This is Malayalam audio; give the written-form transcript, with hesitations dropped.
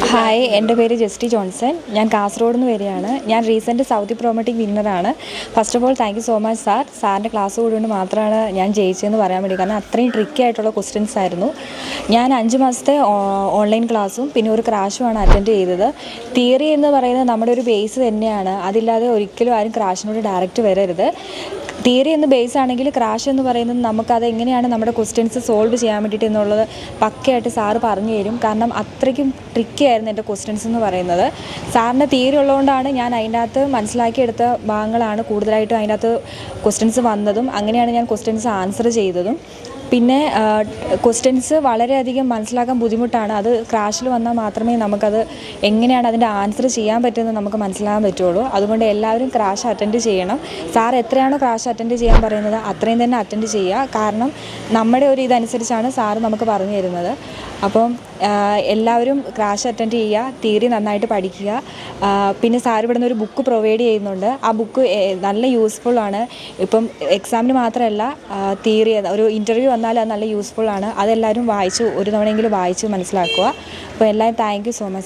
ഹായ്, എൻ്റെ പേര് ജസ്റ്റി ജോൺസൺ. ഞാൻ കാസർഗോഡ് നിന്ന് വരികയാണ്. ഞാൻ റീസെൻറ്റ് സൗത്ത് പ്രോമോട്ടിക് വിന്നറാണ്. First of all thank you so much sir. സാറിൻ്റെ ക്ലാസ് കൂടിക്കൊണ്ട് മാത്രമാണ് ഞാൻ ജയിച്ചതെന്ന് പറയാൻ വേണ്ടി. കാരണം അത്രയും ട്രിക്കി ആയിട്ടുള്ള ക്വസ്റ്റ്യൻസ് ആയിരുന്നു. ഞാൻ 5 മാസത്തെ ഓൺലൈൻ ക്ലാസ്സും പിന്നെ ഒരു ക്രാഷുമാണ് അറ്റൻഡ് ചെയ്തത്. തിയറി എന്ന് പറയുന്നത് നമ്മുടെ ഒരു ബേസ് തന്നെയാണ്. അതില്ലാതെ ഒരിക്കലും ആരും ക്രാഷിനോട് ഡയറക്റ്റ് വരരുത്. തിയറി എന്ന് ബേസ് ആണെങ്കിൽ ക്രാഷ് എന്ന് പറയുന്നത് നമുക്കത് എങ്ങനെയാണ് നമ്മുടെ ക്വസ്റ്റ്യൻസ് സോൾവ് ചെയ്യാൻ വേണ്ടിയിട്ട് എന്നുള്ളത് പക്കയായിട്ട് സാറ് പറഞ്ഞു തരും. കാരണം അത്രയ്ക്കും ട്രിക്കി ആയിരുന്നു എൻ്റെ ക്വസ്റ്റ്യൻസ് എന്ന് പറയുന്നത്. സാറിൻ്റെ തിയറി ഉള്ളതുകൊണ്ടാണ് ഞാൻ അതിൻ്റെ അകത്ത് മനസ്സിലാക്കിയെടുത്ത ഭാഗങ്ങളാണ് കൂടുതലായിട്ടും അതിൻ്റെ അകത്ത് ക്വസ്റ്റ്യൻസ് വന്നതും. അങ്ങനെയാണ് ഞാൻ ക്വസ്റ്റ്യൻസ് ആൻസർ ചെയ്തതും. പിന്നെ ക്വസ്റ്റ്യൻസ് വളരെയധികം മനസ്സിലാക്കാൻ ബുദ്ധിമുട്ടാണ്. അത് ക്രാഷിൽ വന്നാൽ മാത്രമേ നമുക്കത് എങ്ങനെയാണ് അതിൻ്റെ ആൻസർ ചെയ്യാൻ പറ്റുമെന്ന് നമുക്ക് മനസ്സിലാക്കാൻ പറ്റുള്ളൂ. അതുകൊണ്ട് എല്ലാവരും ക്രാഷ് അറ്റൻഡ് ചെയ്യണം. സാർ എത്രയാണോ ക്രാഷ് അറ്റൻഡ് ചെയ്യാൻ പറയുന്നത് അത്രയും തന്നെ അറ്റൻഡ് ചെയ്യുക. കാരണം നമ്മുടെ ഒരു ഇതനുസരിച്ചാണ് സാറ് നമുക്ക് പറഞ്ഞു തരുന്നത്. അപ്പം എല്ലാവരും ക്രാഷ് അറ്റൻഡ് ചെയ്യുക, തിയറി നന്നായിട്ട് പഠിക്കുക. പിന്നെ സാർ ഇവിടെ നിന്ന് ഒരു ബുക്ക് പ്രൊവൈഡ് ചെയ്യുന്നുണ്ട്. ആ ബുക്ക് നല്ല യൂസ്ഫുള്ളാണ്. ഇപ്പം എക്സാമിന് മാത്രമല്ല, തിയറി ഒരു ഇൻ്റർവ്യൂ വന്നാൽ അത് നല്ല യൂസ്ഫുള്ളാണ്. അതെല്ലാവരും വായിച്ച് ഒരു തവണയെങ്കിലും വായിച്ച് മനസ്സിലാക്കുക. അപ്പോൾ എല്ലാവരും thank you so much sir.